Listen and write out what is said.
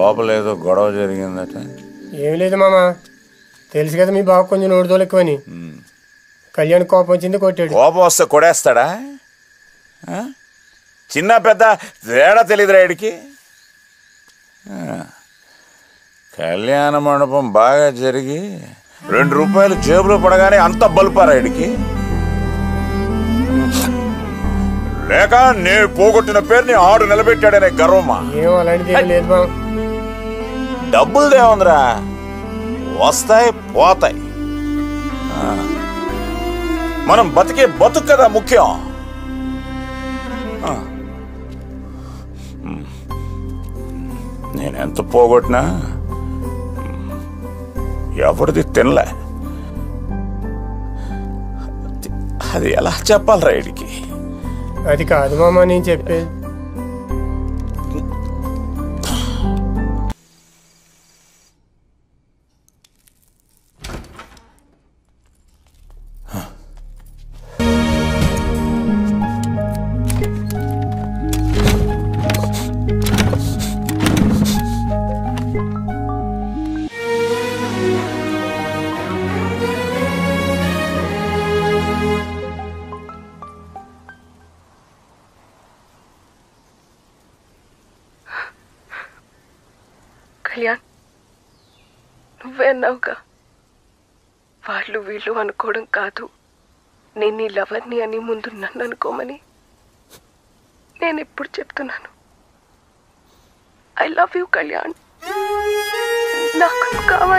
లోపల ఏదో గొడవ జరిగిందట. ఏం లేదు మామ, తెలుసు కదా మీ బాబు కొంచెం నోడుదోలు ఎక్కువని. కళ్యాణ్ కోపం వచ్చింది, కొట్టాడు. కోపం వస్తే కొడేస్తాడా? చిన్న పెద్ద తేడా తెలియదురా వీడికి. కళ్యాణ మండపం బాగా జరిగి 2 రూపాయలు జేబులో పడగానే అంత బలుపారా వీడికి? లేక నేను పోగొట్టిన పేరుని ఆడు నిలబెట్టాడనే గర్వమా? ఏం అలాంటిది లేదు బాబు. డబ్బులదేముందిరా, వస్తాయి పోతాయి. మనం బతికే బతుకు కదా ముఖ్యం. నేనెంత పోగొట్టినా ఎవరిది తినలే. అది ఎలా చెప్పాలి రైడ్కి? అది కాదు మామ నేను చెప్పేది. కళ్యాణ్, నువ్వే అన్నావుగా, వాళ్ళు వీళ్ళు అనుకోవడం కాదు, నేను నీ లవర్ని అని ముందు నన్ను అనుకోమని. నేను ఎప్పుడు చెప్తున్నాను, ఐ లవ్ యూ కళ్యాణ్, నాకు కావాలి.